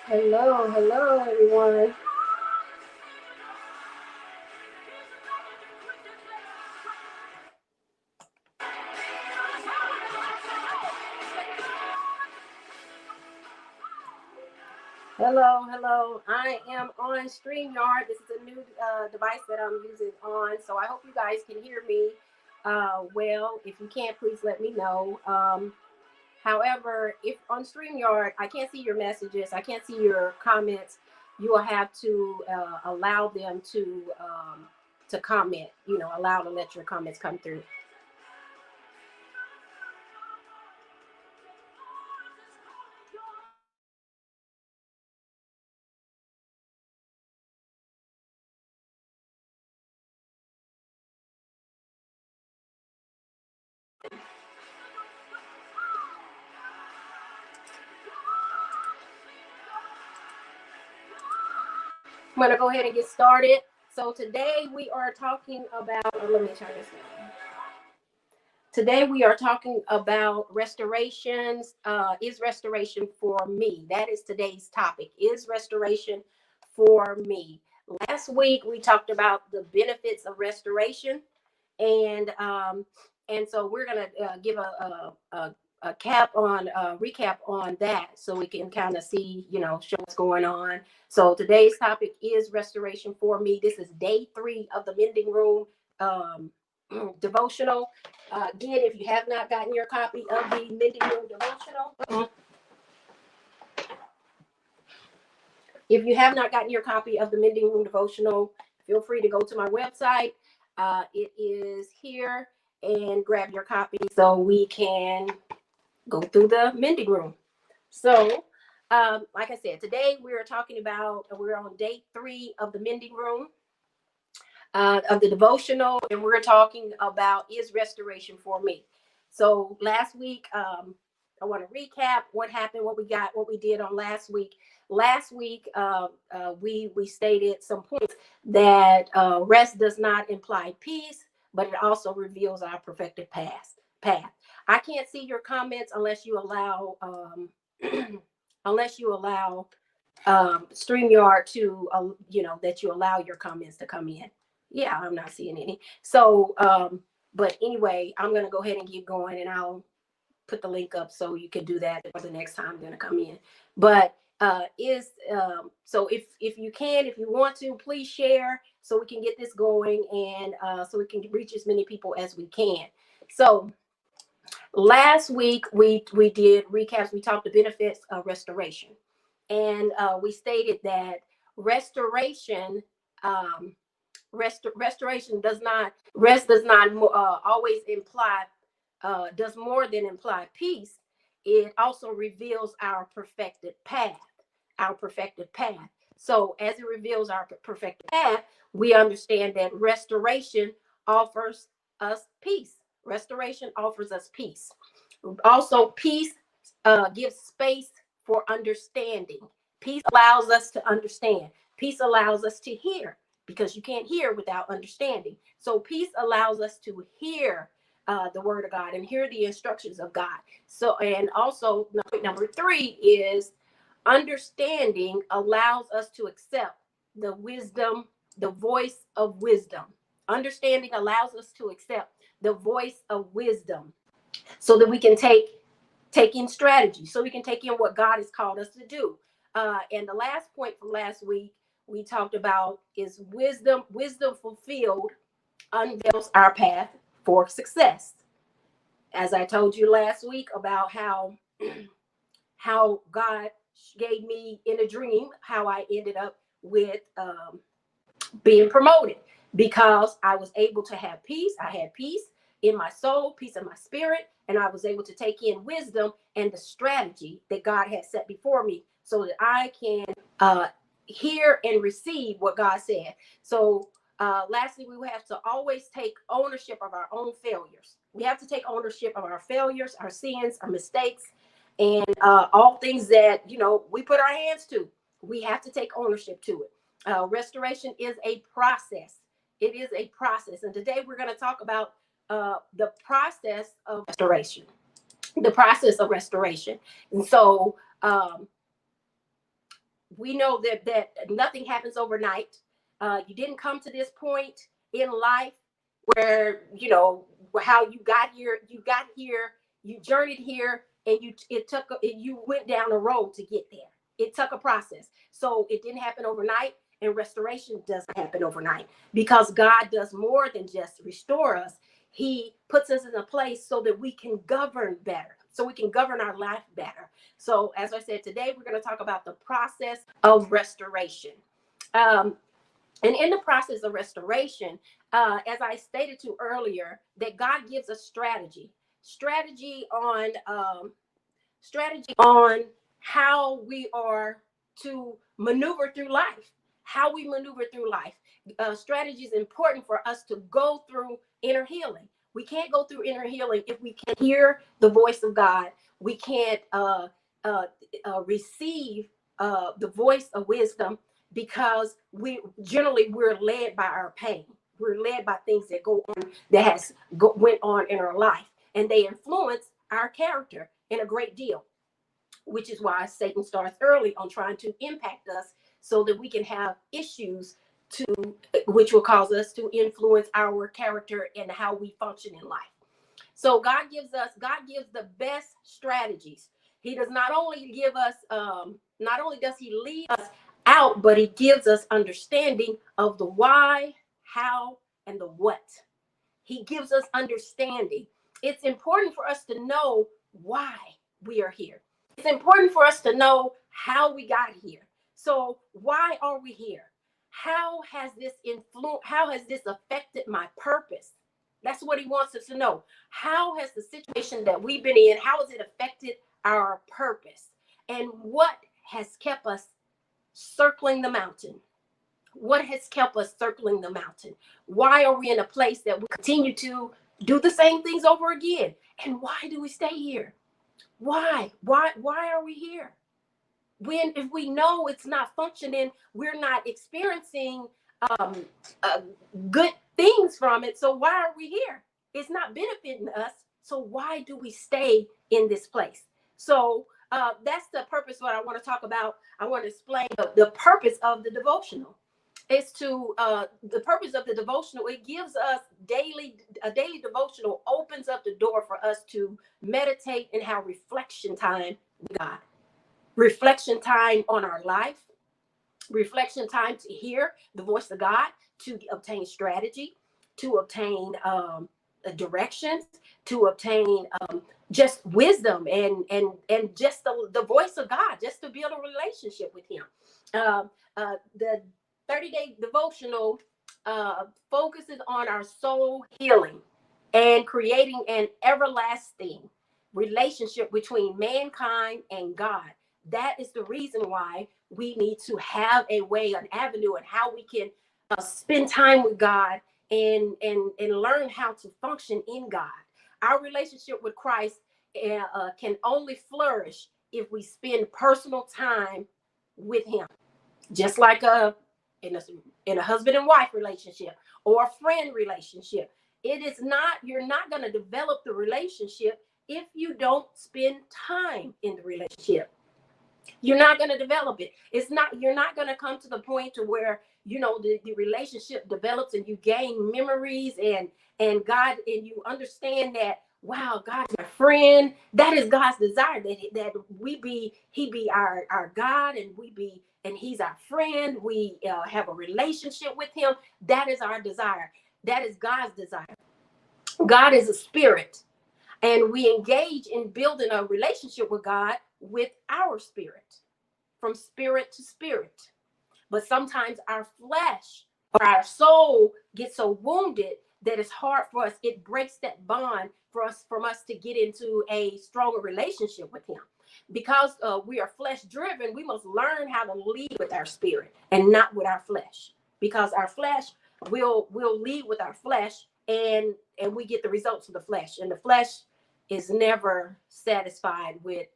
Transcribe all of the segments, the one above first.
Hello, hello, everyone. Hello, hello. I am on StreamYard. This is a new device that I'm using on, so I hope you guys can hear me well. If you can't, please let me know. However, if on StreamYard, I can't see your messages, I can't see your comments, you will have to allow them to comment. Allow to let your comments come through. I'm going to go ahead and get started. So today we are talking about, let me try this now. Today we are talking about restorations. Is restoration for me? That is today's topic. Is restoration for me? Last week we talked about the benefits of restoration, and so we're gonna give a recap on that, so we can kind of see, show what's going on. So today's topic is restoration for me. This is day 3 of the Mending Room devotional. Again, if you have not gotten your copy of the Mending Room devotional, if you have not gotten your copy of the Mending Room devotional, feel free to go to my website. It is here, and grab your copy so we can go through the Mending Room. So, like I said, today we're on day 3 of the Mending Room of the devotional, and we're talking about is restoration for me. So last week, I want to recap what happened, what we did on last week. Last week, we stated some points that rest does not imply peace, but it also reveals our perfected path. I can't see your comments unless you allow unless you allow StreamYard to that you allow your comments to come in. Yeah, I'm not seeing any. So, but anyway, I'm going to go ahead and keep going, and I'll put the link up so you can do that for the next time I'm going to come in. But so if you can, if you want to, please share so we can get this going, and so we can reach as many people as we can. So last week we did recaps. We talked the benefits of restoration, and we stated that restoration. Restoration does not always imply does more than imply peace. It also reveals our perfected path. So as it reveals our perfected path, we understand that restoration offers us peace. Restoration offers us peace. Also, peace gives space for understanding. Peace allows us to understand. Peace allows us to hear, because you can't hear without understanding. So peace allows us to hear the word of God and hear the instructions of God. So, and also number 3 is understanding allows us to accept the voice of wisdom. Understanding allows us to accept the voice of wisdom, so that we can take in strategy, so we can take in what God has called us to do. And the last point from last week we talked about is wisdom. Wisdom fulfilled unveils our path for success. As I told you last week about how God gave me in a dream how I ended up with being promoted, because I was able to have peace. I had peace in my soul, peace in my spirit, and I was able to take in wisdom and the strategy that God had set before me, so that I can hear and receive what God said. So lastly, we have to always take ownership of our own failures. We have to take ownership of our failures, our sins, our mistakes, and all things that we put our hands to. We have to take ownership to it. Restoration is a process. It is a process, and today we're going to talk about the process of restoration. The process of restoration, and so we know that nothing happens overnight. You didn't come to this point in life where, you know, how you got here. You got here, you journeyed here, and you went down a road to get there. It took a process. So it didn't happen overnight, and restoration doesn't happen overnight, because God does more than just restore us. He puts us in a place so that we can govern better, so we can govern our life better. So as I said, today we're going to talk about the process of restoration. Um, and in the process of restoration, as I stated to earlier, that God gives us strategy on how we are to maneuver through life, how we maneuver through life. Strategy is important for us to go through inner healing. We can't go through inner healing if we can't hear the voice of God. We can't receive the voice of wisdom, because we're led by our pain. We're led by things that go on, went on in our life, and they influence our character in a great deal, which is why Satan starts early on trying to impact us, so that we can have issues which will cause us to influence our character and how we function in life. So God gives the best strategies. He does not only give us, not only does he lead us out, but he gives us understanding of the why, how, and the what. He gives us understanding. It's important for us to know why we are here. It's important for us to know how we got here. So why are we here? How has this affected my purpose? That's what he wants us to know. How has the situation that we've been in, how has it affected our purpose? And what has kept us circling the mountain? What has kept us circling the mountain? Why are we in a place that we continue to do the same things over again? And why do we stay here? Why are we here? If we know it's not functioning, we're not experiencing um, uh, good things from it. So why are we here? It's not benefiting us. So why do we stay in this place? So that's the purpose. What I want to talk about. I want to explain the purpose of the devotional. It's to the purpose of the devotional. It gives us a daily devotional opens up the door for us to meditate and have reflection time with God. Reflection time on our life, reflection time to hear the voice of God, to obtain strategy, to obtain directions, to obtain just wisdom and just the voice of God, just to build a relationship with him. The 30-day devotional focuses on our soul healing and creating an everlasting relationship between mankind and God. That is the reason why we need to have a way, an avenue, and how we can spend time with God and learn how to function in God. Our relationship with Christ can only flourish if we spend personal time with him, just like in a husband and wife relationship or a friend relationship. You're not going to develop the relationship if you don't spend time in the relationship. You're not going to develop it. You're not going to come to the point to where, you know, the relationship develops and you gain memories and God, and you understand that, wow, God's my friend. That is God's desire, that he be our God, and he's our friend. We have a relationship with him. That is our desire. That is God's desire. God is a spirit, and we engage in building a relationship with God with our spirit, from spirit to spirit. But sometimes our flesh or our soul gets so wounded that it's hard for us. It breaks that bond from us to get into a stronger relationship with him. Because we are flesh driven, we must learn how to lead with our spirit and not with our flesh. Because our flesh will lead with our flesh, and we get the results of the flesh. And the flesh is never satisfied with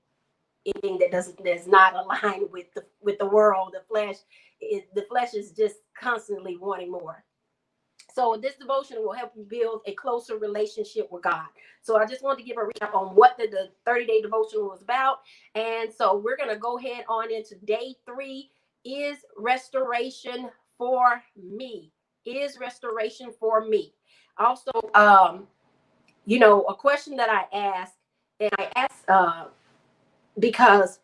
anything that does not align with the world. The flesh is just constantly wanting more. So this devotion will help you build a closer relationship with God. So I just wanted to give a recap on what the 30-day devotion was about. And so we're going to go ahead on into day 3. is restoration for me? Is restoration for me? Also, a question that I ask, and I ask because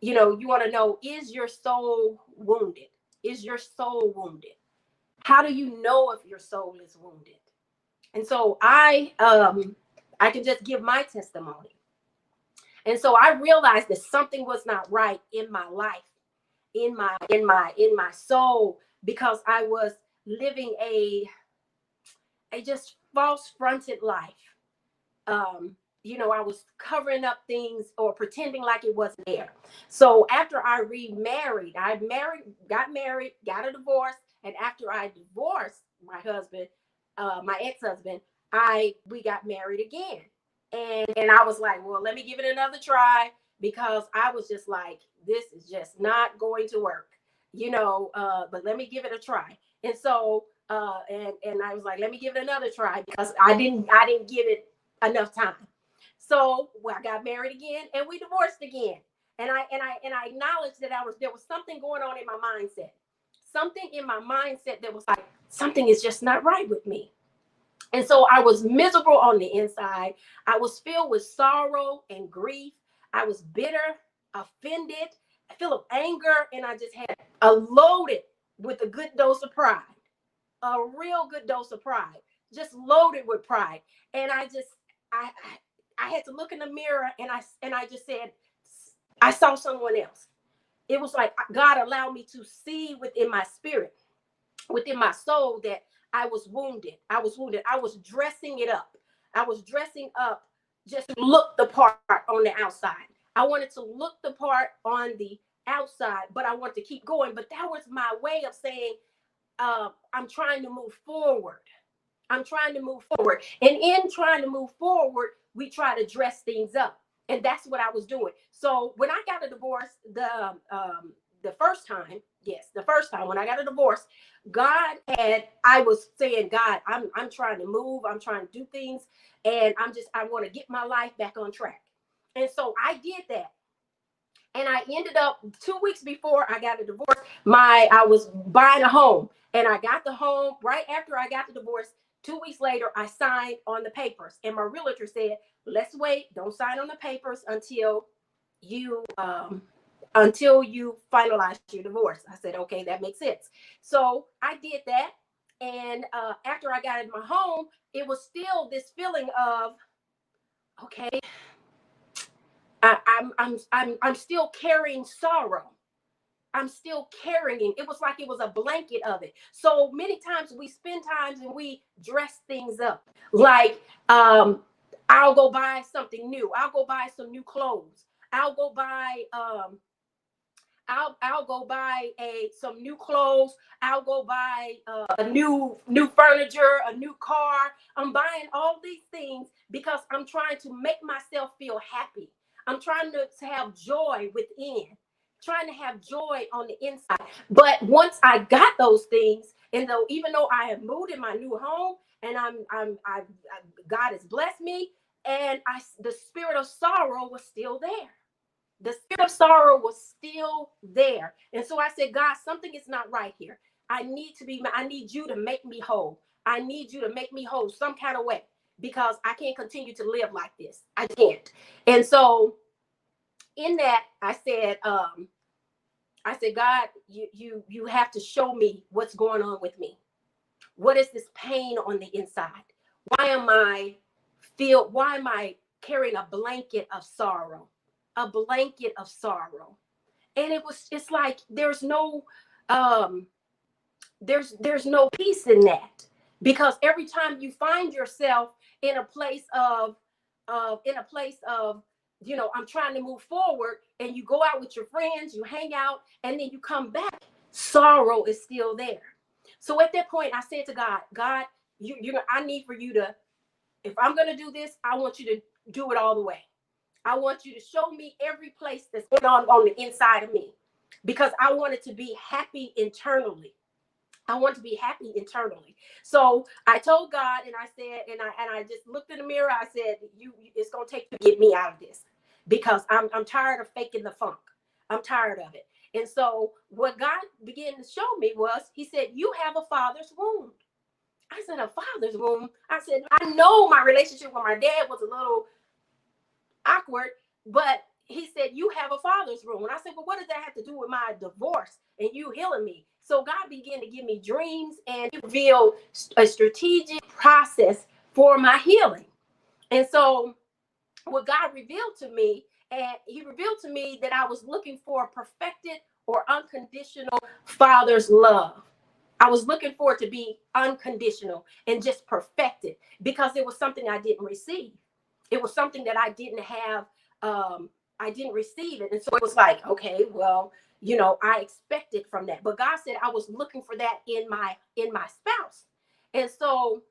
you want to know, is your soul wounded? Is your soul wounded? How do you know if your soul is wounded? And so I can just give my testimony. And so I realized that something was not right in my life, in my soul, because I was living a just false fronted life. I was covering up things or pretending like it wasn't there. So after I remarried, got married, got a divorce, and after I divorced my husband, my ex-husband, we got married again. And I was like, well, let me give it another try, because I was just like, this is just not going to work, but let me give it a try. And so and I was like, let me give it another try, because I didn't give it enough time. So I got married again and we divorced again. And I acknowledged that there was something going on in my mindset. Something in my mindset that was like, something is just not right with me. And so I was miserable on the inside. I was filled with sorrow and grief. I was bitter, offended, full of anger, and I just had loaded with a good dose of pride, a real good dose of pride, just loaded with pride. And I had to look in the mirror, and I just said, I saw someone else. It was like God allowed me to see within my spirit, within my soul, that I was wounded. I was wounded. I was dressing it up. I was dressing up just to look the part on the outside. I wanted to look the part on the outside, but I wanted to keep going. But that was my way of saying, I'm trying to move forward. I'm trying to move forward. And in trying to move forward, we try to dress things up. And that's what I was doing. So when I got a divorce, the first time when I got a divorce, I was saying, God, I'm trying to move, I'm trying to do things, and I want to get my life back on track. And so I did that. And I ended up 2 weeks before I got a divorce, I was buying a home, and I got the home right after I got the divorce. 2 weeks later, I signed on the papers, and my realtor said, let's wait, don't sign on the papers until you finalize your divorce. I said, okay, that makes sense. So I did that. And after I got in my home, it was still this feeling of, okay, I'm still carrying sorrow. I'm still carrying. It was like it was a blanket of it. So many times we spend times and we dress things up. Like, I'll go buy something new. I'll go buy some new clothes. I'll go buy I'll go buy some new clothes. I'll go buy a new furniture, a new car. I'm buying all these things because I'm trying to make myself feel happy. I'm trying to have joy within, trying to have joy on the inside. But once I got those things, and even though I have moved in my new home, and God has blessed me, and the spirit of sorrow was still there. The spirit of sorrow was still there. And so I said, God, something is not right here. I need you to make me whole. I need you to make me whole some kind of way, because I can't continue to live like this. I can't. And so in that, I said, God, you have to show me what's going on with me. What is this pain on the inside? Why am I carrying a blanket of sorrow? A blanket of sorrow. And it's like there's no peace in that, because every time you find yourself in a place of I'm trying to move forward, and you go out with your friends, you hang out, and then you come back, sorrow is still there. So at that point, I said to God, I need for you to, if I'm going to do this, I want you to do it all the way. I want you to show me every place that's going on the inside of me, because I wanted to be happy internally. I want to be happy internally. So I told God, and I said, and I just looked in the mirror. I said, it's going to take you to get me out of this, because I'm tired of faking the funk. I'm tired of it. And so what God began to show me was, he said, you have a father's wound. I said, a father's wound? I said, I know my relationship with my dad was a little awkward, but he said, you have a father's wound. And I said, well, what does that have to do with my divorce and you healing me? So God began to give me dreams and reveal a strategic process for my healing. And so what God revealed to me, and he revealed to me that I was looking for a perfected or unconditional father's love. I was looking for it to be unconditional and just perfected, because it was something I didn't receive. It was something that I didn't have. I didn't receive it. And so it was like, okay, well, I expected from that. But God said I was looking for that in my spouse. And so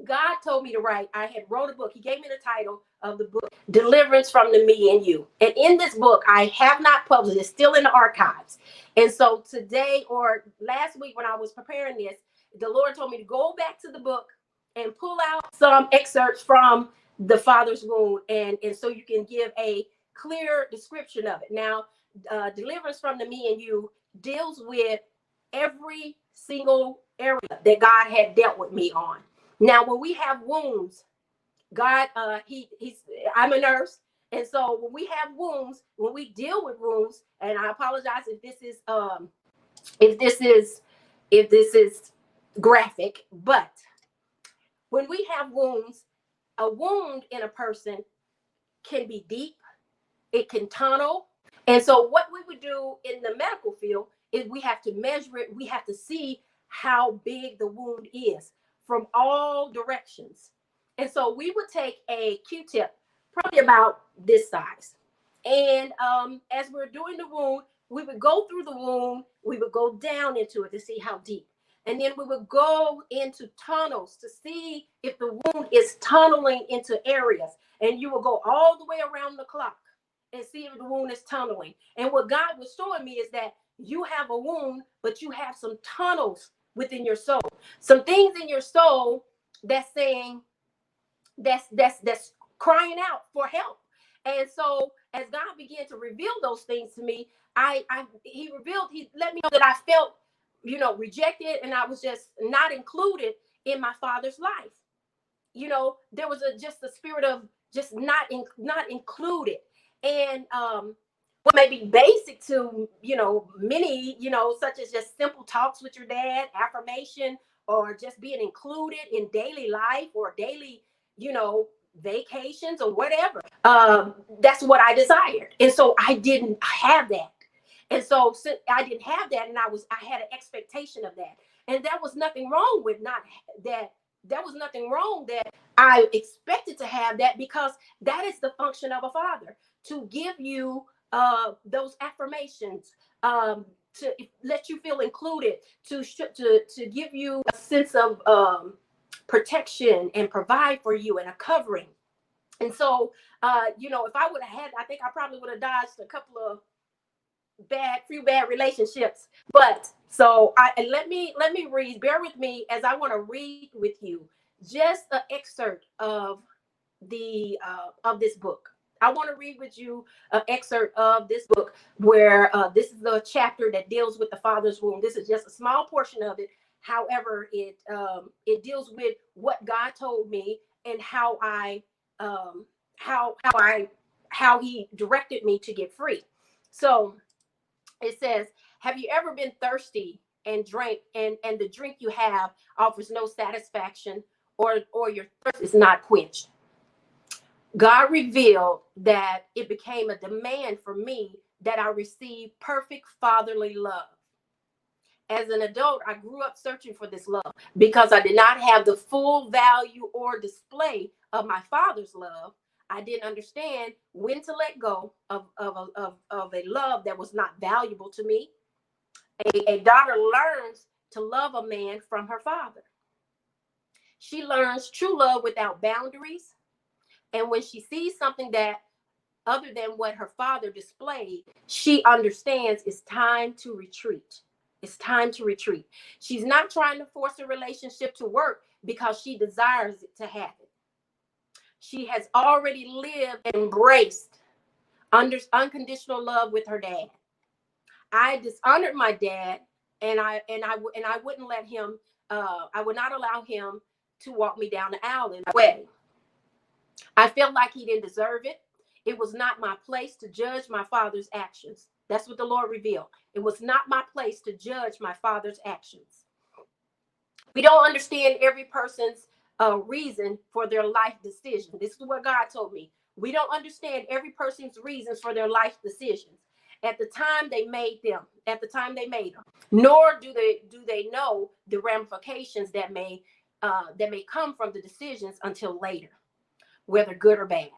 God told me to write. I had wrote a book. He gave me the title of the book, Deliverance from the Me and You. And in this book, I have not published it. It's still in the archives. And so today, or last week when I was preparing this, the Lord told me to go back to the book and pull out some excerpts from the Father's Wound. And so you can give a clear description of it. Now, Deliverance from the Me and You deals with every single area that God had dealt with me on. Now, when we have wounds, God, I'm a nurse. And so when we have wounds, when we deal with wounds, and I apologize if this is graphic, but when we have wounds, a wound in a person can be deep, it can tunnel. And so what we would do in the medical field is we have to measure it. We have to see how big the wound is from all directions. And so we would take a Q-tip, probably about this size. And as we're doing the wound, we would go through the wound. We would go down into it to see how deep. And then we would go into tunnels to see if the wound is tunneling into areas. And you will go all the way around the clock and see if the wound is tunneling. And what God was showing me is that you have a wound, but you have some tunnels within your soul. Some things in your soul that's saying, that's crying out for help. And so as God began to reveal those things to me, he let me know that I felt, rejected, and I was just not included in my father's life. There was just a spirit of just not included. And what may be basic to many, such as just simple talks with your dad, affirmation, or just being included in daily life or daily, vacations or whatever. That's what I desired. And so I didn't have that. And so since I didn't have that, and I had an expectation of that. And there was nothing wrong with not that. There was nothing wrong that I expected to have that, because that is the function of a father, to give you those affirmations, to let you feel included, to give you a sense of protection and provide for you and a covering. And so, if I would have had, I think I probably would have dodged a couple of few bad relationships. But so let me read, bear with me as I want to read with you just an excerpt of this book. I want to read with you an excerpt of this book where this is the chapter that deals with the father's wound. This is just a small portion of it. However, it deals with what God told me and how he directed me to get free. So it says, have you ever been thirsty and drank and the drink you have offers no satisfaction, or your thirst is not quenched? God revealed that it became a demand for me that I receive perfect fatherly love. As an adult, I grew up searching for this love because I did not have the full value or display of my father's love. I didn't understand when to let go of a love that was not valuable to me. A daughter learns to love a man from her father. She learns true love without boundaries. And when she sees something that other than what her father displayed, she understands it's time to retreat. It's time to retreat. She's not trying to force a relationship to work because she desires it to happen. She has already lived and embraced unconditional love with her dad. I dishonored my dad, and I wouldn't let him. I would not allow him to walk me down the aisle in the wedding. I felt like he didn't deserve it. It was not my place to judge my father's actions. That's what the Lord revealed. It was not my place to judge my father's actions. We don't understand every person's reason for their life decision. This is what God told me. We don't understand every person's reasons for their life decisions at the time they made them. At the time they made them, nor do they know the ramifications that may come from the decisions until later, whether good or bad.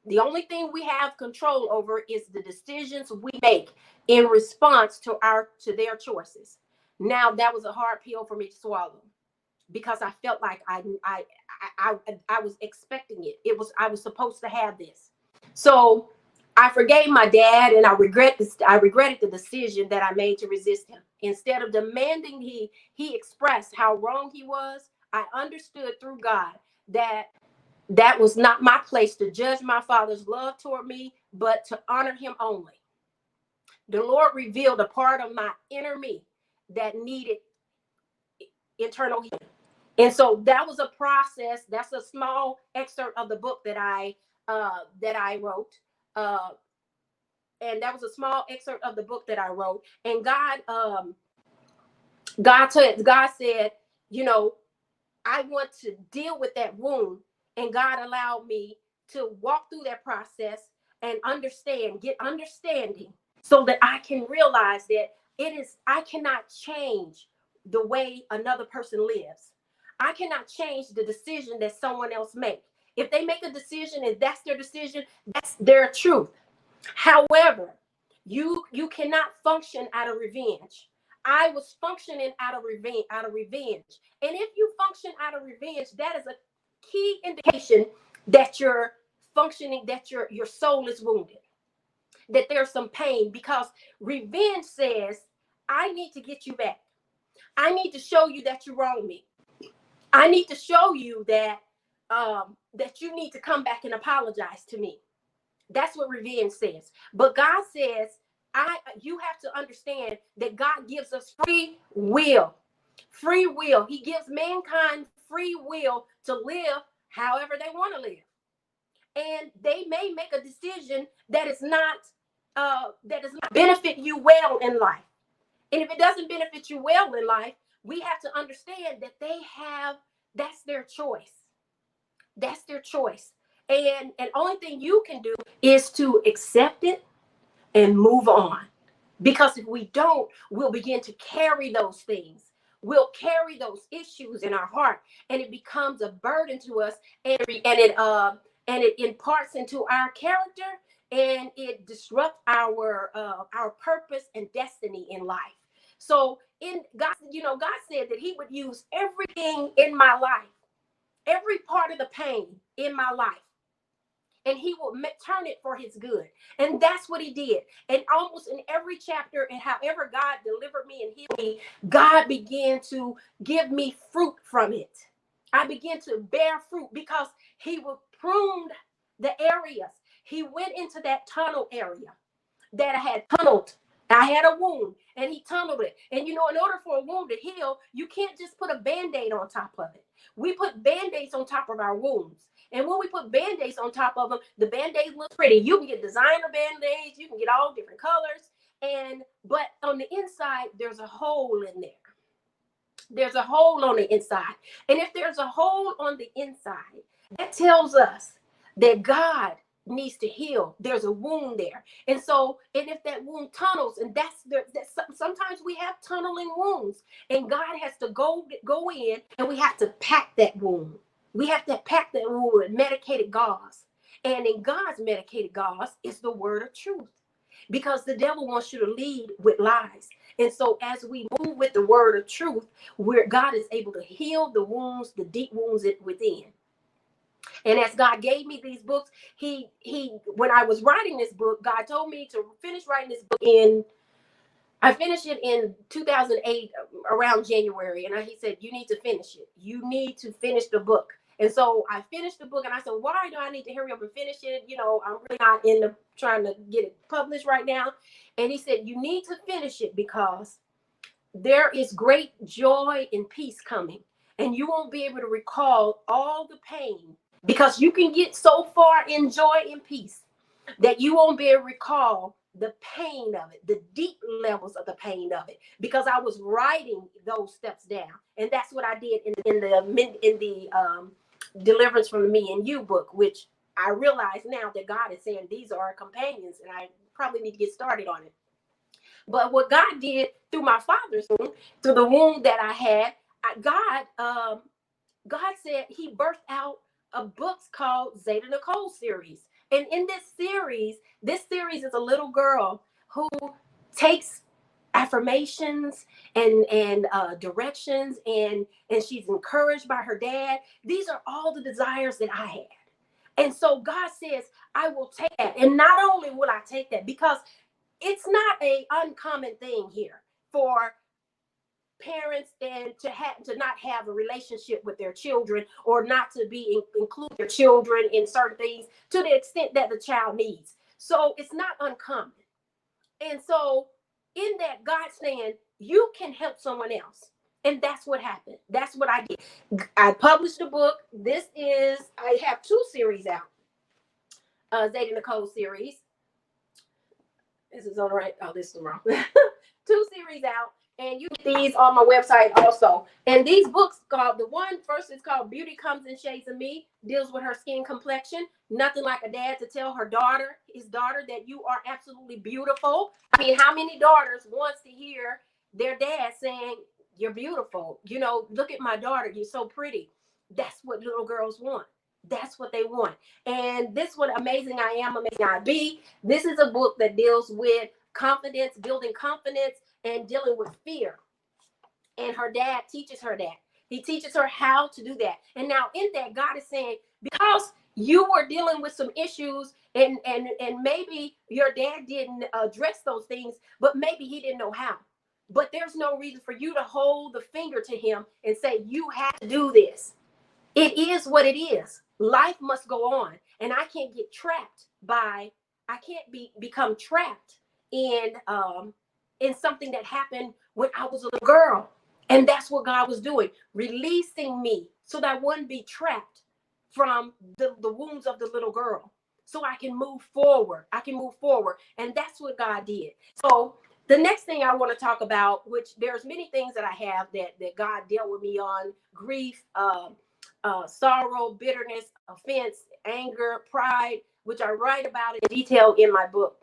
The only thing we have control over is the decisions we make in response to their choices. Now, that was a hard pill for me to swallow, because I felt like I was expecting it. I was supposed to have this. So I forgave my dad, and I regretted the decision that I made to resist him. Instead of demanding he expressed how wrong he was, I understood through God that was not my place to judge my father's love toward me, but to honor him only. The Lord revealed a part of my inner me that needed internal healing. And so that was a process. That's a small excerpt of the book that I wrote. And that was a small excerpt of the book that I wrote. And God said, you know, I want to deal with that wound. And God allowed me to walk through that process and get understanding, so that I can realize that I cannot change the way another person lives. I cannot change the decision that someone else makes. If they make a decision and that's their decision, that's their truth. However, you cannot function out of revenge. I was functioning out of revenge. And if you function out of revenge, that is a key indication that you're functioning, that your soul is wounded, that there's some pain, because revenge says, I need to get you back. I need to show you that you wronged me. I need to show you that that you need to come back and apologize to me. That's what revenge says. But God says, you have to understand that God gives us free will. Free will. He gives mankind free will to live however they want to live. And they may make a decision that does not benefit you well in life. And if it doesn't benefit you well in life, we have to understand that that's their choice. That's their choice. And only thing you can do is to accept it and move on. Because if we don't, we'll begin to carry those things. We'll carry those issues in our heart, and it becomes a burden to us, and it imparts into our character, and it disrupts our purpose and destiny in life. So God said that He would use everything in my life, every part of the pain in my life, and He will turn it for His good. And that's what He did. And almost in every chapter, and however God delivered me and healed me, God began to give me fruit from it. I began to bear fruit because He would prune the areas. He went into that tunnel area that I had tunneled. I had a wound, and He tunneled it. And in order for a wound to heal, you can't just put a Band-Aid on top of it. We put Band-Aids on top of our wounds. And when we put Band-Aids on top of them, the Band-Aids look pretty. You can get designer Band-Aids. You can get all different colors. But on the inside, there's a hole in there. There's a hole on the inside. And if there's a hole on the inside, that tells us that God needs to heal. There's a wound there. And if that wound tunnels, and sometimes we have tunneling wounds, and God has to go in, and we have to pack that wound. We have to pack that wound with medicated gauze. And in God's medicated gauze is the word of truth, because the devil wants you to lead with lies. And so as we move with the word of truth, where God is able to heal the wounds, the deep wounds within. And as God gave me these books, he when I was writing this book, God told me to finish writing this book I finished it in 2008 around January. And He said, you need to finish it. You need to finish the book. And so I finished the book, and I said, why do I need to hurry up and finish it? I'm really not in the trying to get it published right now. And he said, you need to finish it because there is great joy and peace coming, and you won't be able to recall all the pain, because you can get so far in joy and peace that you won't be able to recall the pain of it, the deep levels of the pain of it, because I was writing those steps down. And that's what I did in the Deliverance from Me and You book, which I realize now that God is saying these are companions, and I probably need to get started on it. But what God did through my father's womb, through the womb that I had, God said he birthed out a book called Zeta Nicole series. And in this series is a little girl who takes affirmations and directions, and she's encouraged by her dad. These are all the desires that I had. And so God says, I will take that. And not only will I take that, because it's not a uncommon thing here for parents and to not have a relationship with their children, or not to include their children in certain things to the extent that the child needs. So it's not uncommon. And so in that, God's saying you can help someone else. And that's what happened. That's what I did. I published a book. I have 2 series out. Zeta Nicole series. This is on the right. Oh, this is wrong. 2 series out. And you get these on my website also. And these books the one first is called Beauty Comes in Shades of Me, deals with her skin complexion. Nothing like a dad to tell his daughter that you are absolutely beautiful. I mean, how many daughters wants to hear their dad saying, you're beautiful? Look at my daughter. You're so pretty. That's what little girls want. That's what they want. And this one, Amazing I Am, Amazing I Be. This is a book that deals with confidence, building confidence, and dealing with fear. And her dad teaches her that. He teaches her how to do that. And now in that, God is saying, because you were dealing with some issues, and maybe your dad didn't address those things, but maybe he didn't know how. But there's no reason for you to hold the finger to him and say, you have to do this. It is what it is. Life must go on. And I can't get become trapped in something that happened when I was a little girl. And that's what God was doing, releasing me so that I wouldn't be trapped from the wounds of the little girl, so I can move forward. And that's what God did. So the next thing I want to talk about, which there's many things that I have that God dealt with me on: grief, sorrow, bitterness, offense, anger, pride, which I write about in detail in my book.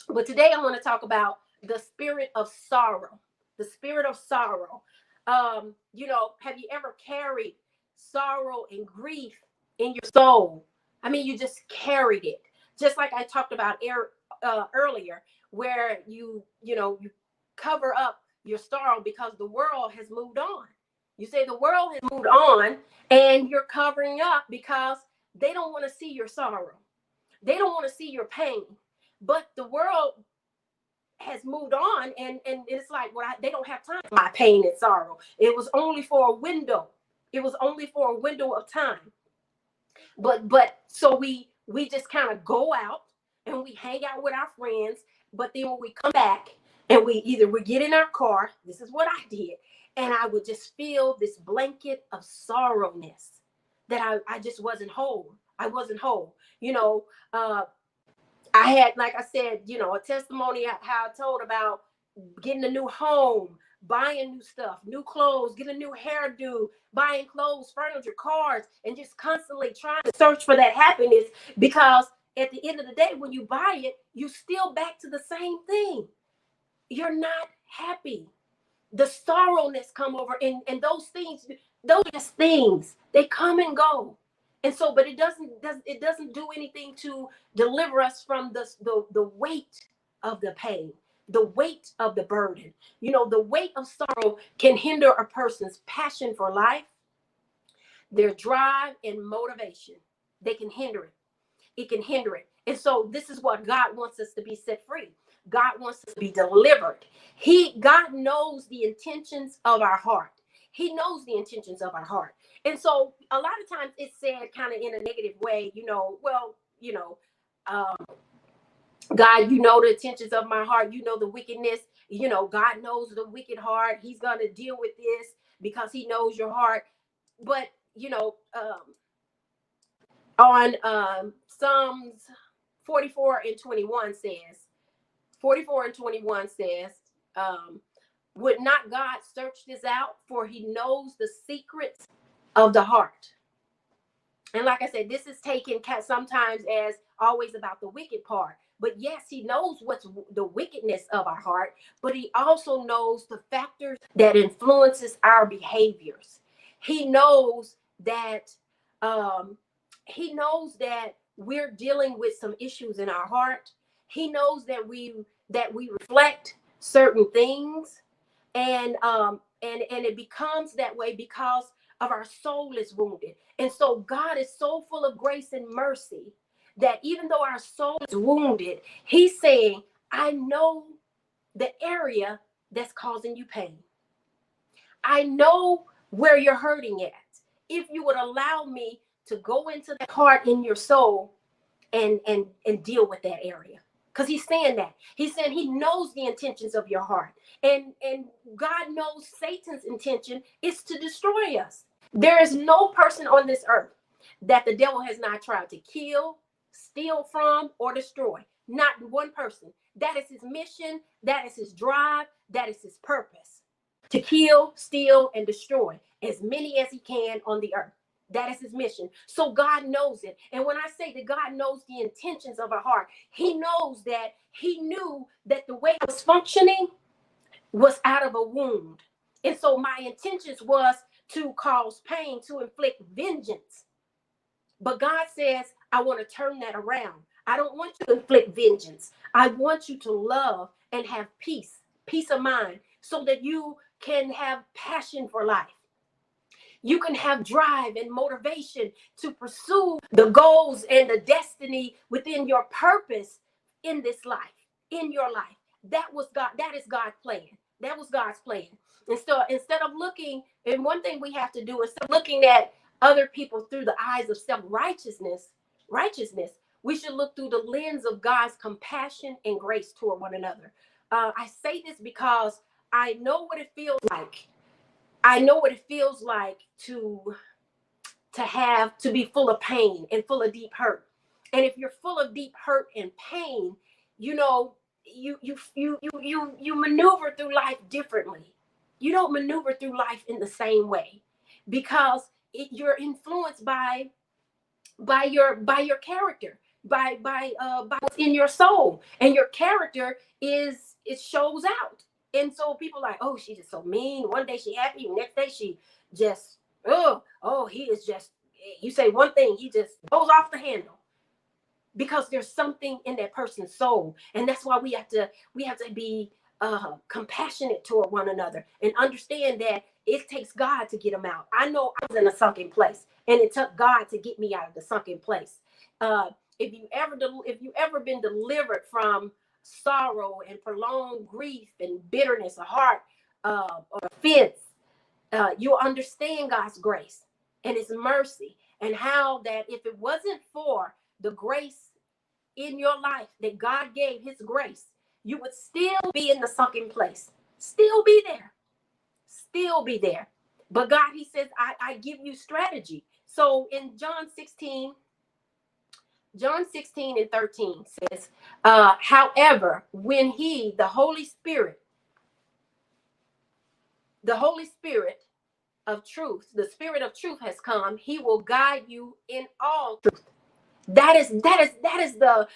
But today I want to talk about the spirit of sorrow. The spirit of sorrow. Have you ever carried sorrow and grief in your soul? I mean, you just carried it. Just like I talked about earlier, where you cover up your sorrow because the world has moved on. You say the world has moved on, and you're covering up because they don't want to see your sorrow. They don't want to see your pain. But the world has moved on, and it's like, they don't have time for my pain and sorrow. It was only for a window. Of time. But so we just kind of go out and we hang out with our friends. But then when we come back and we get in our car, this is what I did, and I would just feel this blanket of sorrowness that I just wasn't whole. I wasn't whole. I had, like I said, a testimony how I told about getting a new home, buying new stuff, new clothes, getting a new hairdo, buying clothes, furniture, cars, and just constantly trying to search for that happiness, because at the end of the day, when you buy it, you still back to the same thing. You're not happy. The sorrowness come over, and those things, those are just things. They come and go. And so, but it doesn't do anything to deliver us from the weight of the pain, the weight of the burden. The weight of sorrow can hinder a person's passion for life, their drive and motivation. They can hinder it. It can hinder it. And so this is what God wants us to be set free. God wants us to be delivered. God knows the intentions of our heart. He knows the intentions of our heart. And so a lot of times it's said kind of in a negative way, well, God, you know the intentions of my heart. You know the wickedness. God knows the wicked heart. He's going to deal with this because he knows your heart. But, on Psalms 44 and 21 says, would not God search this out? For he knows the secrets of the heart. And like I said, this is taken sometimes as always about the wicked part. But yes, he knows what's the wickedness of our heart, but he also knows the factors that influences our behaviors. He knows that we're dealing with some issues in our heart. He knows that we reflect certain things, and it becomes that way because of our soul is wounded. And so God is so full of grace and mercy that even though our soul is wounded, he's saying, I know the area that's causing you pain. I know where you're hurting at. If you would allow me to go into that heart in your soul and deal with that area. Because he's saying that. He's saying he knows the intentions of your heart. And God knows Satan's intention is to destroy us. There is no person on this earth that the devil has not tried to kill, steal from, or destroy. Not one person. That is his mission. That is his drive. That is his purpose. To kill, steal, and destroy as many as he can on the earth. That is his mission. So God knows it. And when I say that God knows the intentions of our heart, he knows that he knew that the way I was functioning was out of a wound. And so my intentions was to cause pain, to inflict vengeance. But God says, I want to turn that around. I don't want you to inflict vengeance. I want you to love and have peace of mind, so that you can have passion for life. You can have drive and motivation to pursue the goals and the destiny within your purpose in this life, in your life. That is God's plan. That was God's plan. And so instead of looking, and one thing we have to do is looking at other people through the eyes of self-righteousness, we should look through the lens of God's compassion and grace toward one another. I say this because I know what it feels like. I know what it feels like to be full of pain and full of deep hurt. And if you're full of deep hurt and pain, you maneuver through life differently. You don't maneuver through life in the same way, because you're influenced by your character, by what's in your soul, and your character it shows out. And so people are like, oh, she's just so mean. One day she happy, next day she just he is just, you say one thing, he just goes off the handle, because there's something in that person's soul. And that's why we have to be compassionate toward one another and understand that it takes God to get them out. I know I was in a sunken place, and it took God to get me out of the sunken place. If you ever been delivered from sorrow and prolonged grief and bitterness of heart, or offense, you'll understand God's grace and his mercy, and how that if it wasn't for the grace in your life that God gave, his grace, you would still be in the sunken place, still be there. But God, he says, I give you strategy. So in John 16 and 13 says, however, when the Holy Spirit of truth, the Spirit of truth has come, he will guide you in all truth. That is the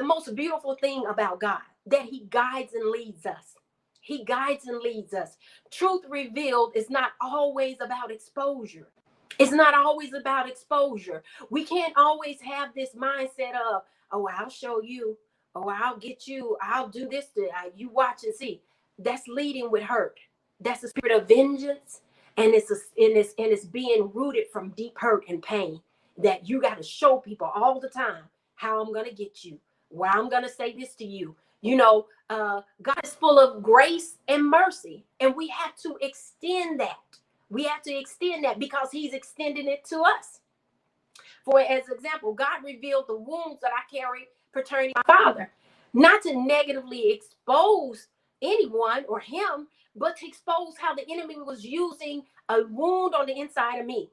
most beautiful thing about God, that he guides and leads us. He guides and leads us. Truth revealed is not always about exposure. It's not always about exposure. We can't always have this mindset of, oh, I'll show you, oh, I'll get you, I'll do this to you, watch and see. That's leading with hurt. That's the spirit of vengeance, and it's being rooted from deep hurt and pain, that you got to show people all the time how I'm going to get you, why I'm going to say this to you. God is full of grace and mercy, and we have to extend that. We have to extend that because he's extending it to us. For as example, God revealed the wounds that I carry pertaining to my father, not to negatively expose anyone or him, but to expose how the enemy was using a wound on the inside of me,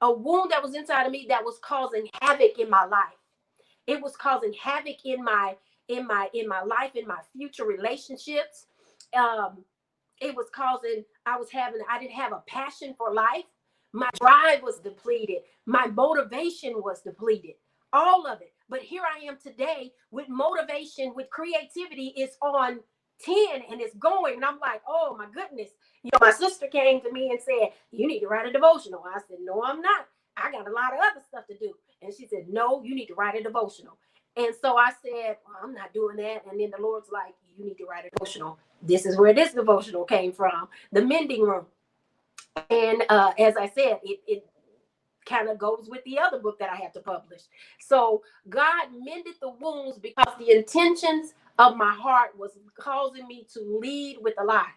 a wound that was inside of me that was causing havoc in my life. It was causing havoc in my life, in my future relationships. Um, it was causing, I didn't have a passion for life. My drive was depleted. My motivation was depleted. All of it. But here I am today with motivation, with creativity. It's on 10 and it's going. And I'm like, oh my goodness. My sister came to me and said, you need to write a devotional. I said, no, I'm not. I got a lot of other stuff to do. And she said, no, you need to write a devotional. And so I said, well, I'm not doing that. And then the Lord's like, you need to write a devotional. This is where this devotional came from, the Mending Room. And as I said, it kind of goes with the other book that I have to publish. So God mended the wounds because the intentions of my heart was causing me to lead with a lie.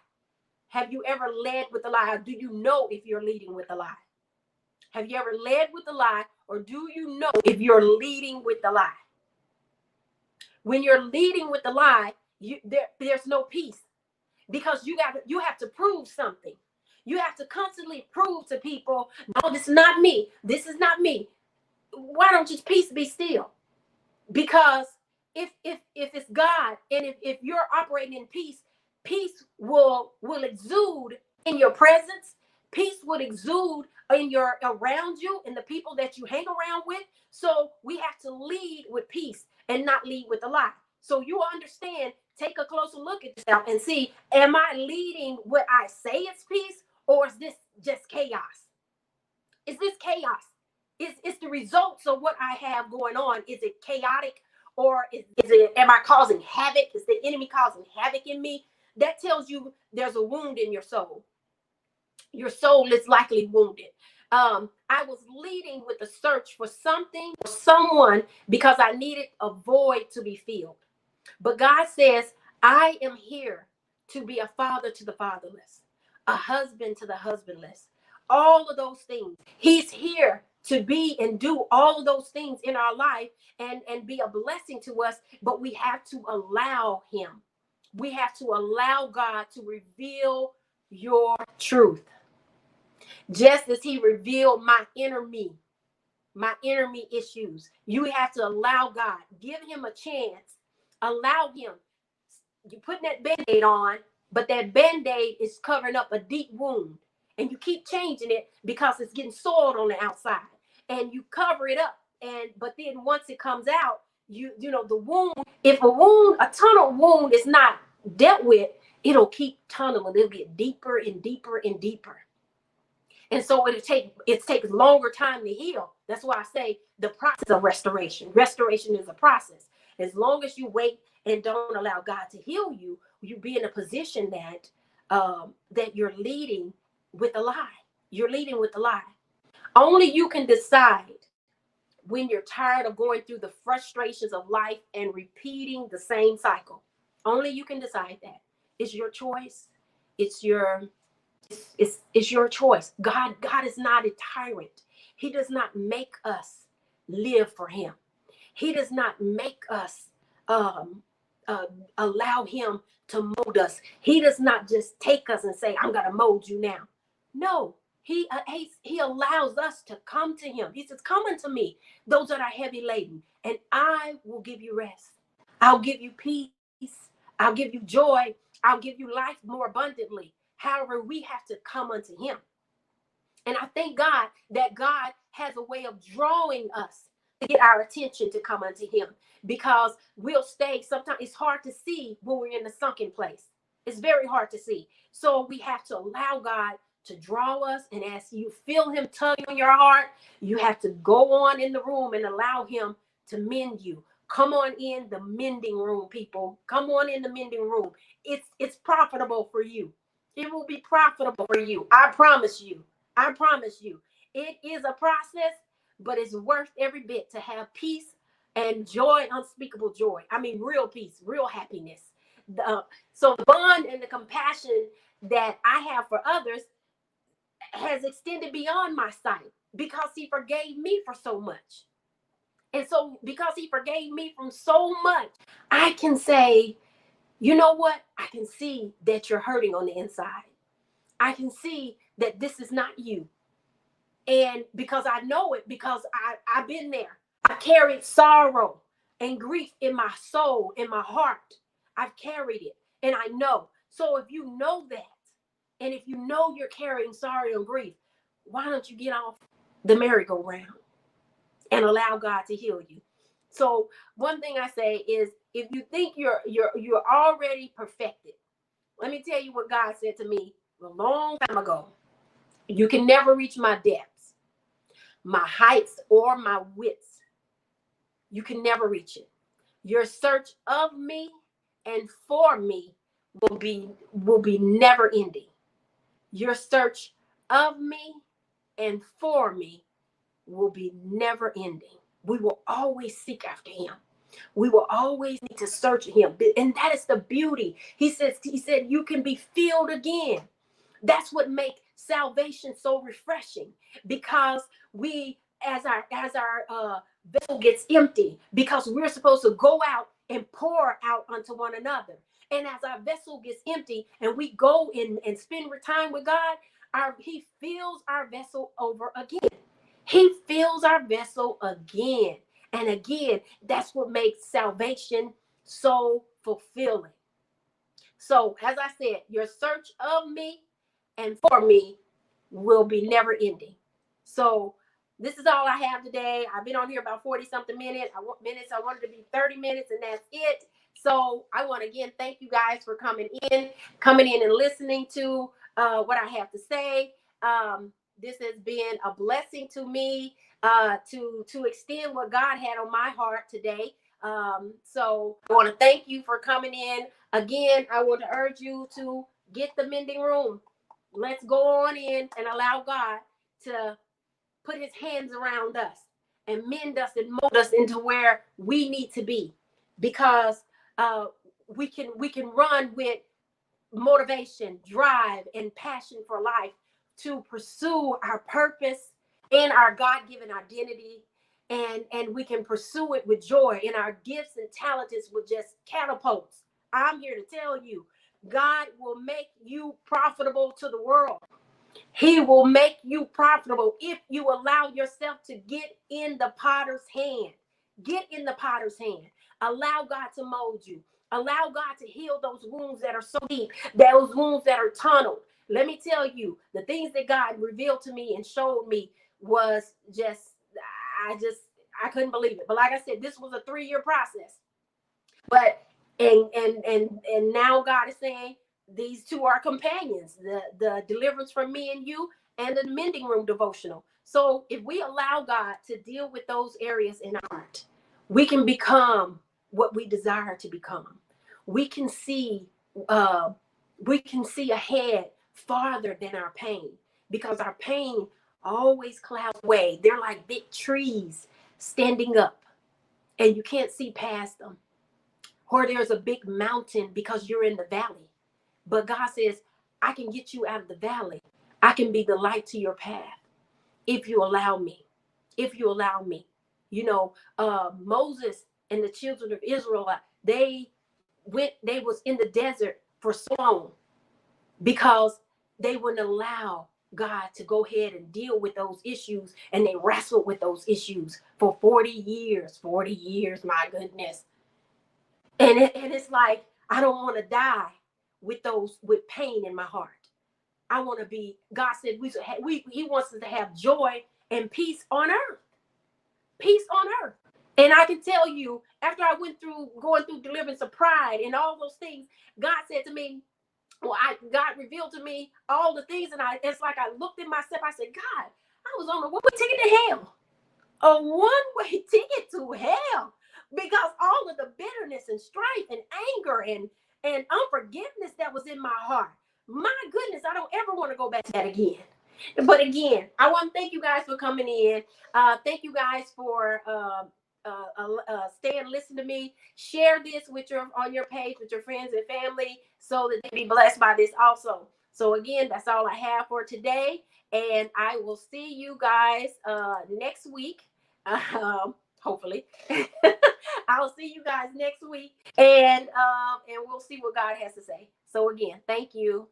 Have you ever led with a lie? Or do you know if you're leading with a lie? Have you ever led with a lie, or do you know if you're leading with the lie? When you're leading with the lie, there's no peace, because you have to prove something. You have to constantly prove to people, no, this is not me. This is not me. Why don't you peace be still? Because if it's God, and if you're operating in peace, peace will exude in your presence. Peace would exude in your around you and the people that you hang around with. So we have to lead with peace and not lead with a lie. So you understand, take a closer look at yourself and see, am I leading what I say is peace, or is this just chaos? Is this chaos? Is the results of what I have going on, is it chaotic, or am I causing havoc? Is the enemy causing havoc in me? That tells you there's a wound in your soul. Your soul is likely wounded. I was leading with a search for something or someone because I needed a void to be filled. But God says, I am here to be a father to the fatherless, a husband to the husbandless, all of those things. He's here to be and do all of those things in our life and be a blessing to us, but we have to allow him. We have to allow God to reveal your truth. Just as he revealed my inner me issues, you have to allow God, give him a chance, allow him. You're putting that Band-Aid on, but that Band-Aid is covering up a deep wound, and you keep changing it because it's getting soiled on the outside, and you cover it up, but then once it comes out, you know the wound, if a tunnel wound is not dealt with, it'll keep tunneling. It'll get deeper and deeper and deeper. And so it takes longer time to heal. That's why I say the process of restoration. Restoration is a process. As long as you wait and don't allow God to heal you, you be in a position that you're leading with a lie. You're leading with a lie. Only you can decide when you're tired of going through the frustrations of life and repeating the same cycle. Only you can decide that. It's your choice. It's your choice. God is not a tyrant. He does not make us live for him. He does not make us allow him to mold us. He does not just take us and say, I'm going to mold you now. No, he allows us to come to him. He says, come unto me, those that are heavy laden, and I will give you rest. I'll give you peace. I'll give you joy. I'll give you life more abundantly. However, we have to come unto him. And I thank God that God has a way of drawing us to get our attention to come unto him, because we'll stay. Sometimes it's hard to see when we're in the sunken place. It's very hard to see. So we have to allow God to draw us. And as you feel him tugging on your heart, you have to go on in the room and allow him to mend you. Come on in the mending room, people. Come on in the mending room. It's profitable for you. It will be profitable for you. I promise you. I promise you. It is a process, but it's worth every bit to have peace and joy, unspeakable joy. I mean, real peace, real happiness. So the bond and the compassion that I have for others, has extended beyond my sight because he forgave me for so much. And so because he forgave me from so much, I can say, you know what? I can see that you're hurting on the inside. I can see that this is not you. And because I know it, because I've been there. I carried sorrow and grief in my soul, in my heart. I've carried it and I know. So if you know that, and if you know you're carrying sorrow and grief, why don't you get off the merry-go-round and allow God to heal you? So one thing I say is, if you think you're already perfected, let me tell you what God said to me a long time ago. You can never reach my depths, my heights, or my widths. You can never reach it. Your search of me and for me will be never ending. Your search of me and for me will be never ending. We will always seek after him. We will always need to search him. And that is the beauty. He said, you can be filled again. That's what makes salvation so refreshing, because we, as our vessel gets empty, because we're supposed to go out and pour out unto one another. And as our vessel gets empty and we go in and spend time with God, he fills our vessel over again. He fills our vessel again and again. That's what makes salvation so fulfilling. So, as I said, your search of me and for me will be never ending. So, this is all I have today. I've been on here about 40 something minutes. I wanted to be 30 minutes, and that's it. So, I want to again thank you guys for coming in and listening to what I have to say. This has been a blessing to me to extend what God had on my heart today. So I want to thank you for coming in. Again, I want to urge you to get the mending room. Let's go on in and allow God to put his hands around us and mend us and mold us into where we need to be, because we can run with motivation, drive, and passion for life to pursue our purpose and our God-given identity. And we can pursue it with joy, and our gifts and talents will just catapult. I'm here to tell you, God will make you profitable to the world. He will make you profitable if you allow yourself to get in the potter's hand. Get in the potter's hand. Allow God to mold you. Allow God to heal those wounds that are so deep, those wounds that are tunneled. Let me tell you, the things that God revealed to me and showed me was I couldn't believe it. But like I said, this was a 3-year process. But and now God is saying these two are companions, the deliverance from me and you, and the mending room devotional. So if we allow God to deal with those areas in our heart, we can become what we desire to become. We can see ahead farther than our pain, because our pain always clouds away. They're like big trees standing up, and you can't see past them. Or there's a big mountain because you're in the valley. But God says, I can get you out of the valley. I can be the light to your path if you allow me. If you allow me. You know, Moses and the children of Israel, they was in the desert for so long because they wouldn't allow God to go ahead and deal with those issues, and they wrestled with those issues for 40 years. 40 years, my goodness. And it's like, I don't want to die with pain in my heart. I want to be, God said he wants us to have joy and peace on earth. Peace on earth. And I can tell you, after I went through going through deliverance of pride and all those things, God said to me, God revealed to me all the things, and it's like I looked at myself, I said, God, I was on a one-way ticket to hell. A one-way ticket to hell. Because all of the bitterness and strife and anger and unforgiveness that was in my heart. My goodness, I don't ever want to go back to that again. But again, I want to thank you guys for coming in. Thank you guys for stay and listen to me. Share this on your page with your friends and family so that they be blessed by this also. So again, that's all I have for today. And I will see you guys next week. Hopefully. I'll see you guys next week, and we'll see what God has to say. So again, thank you.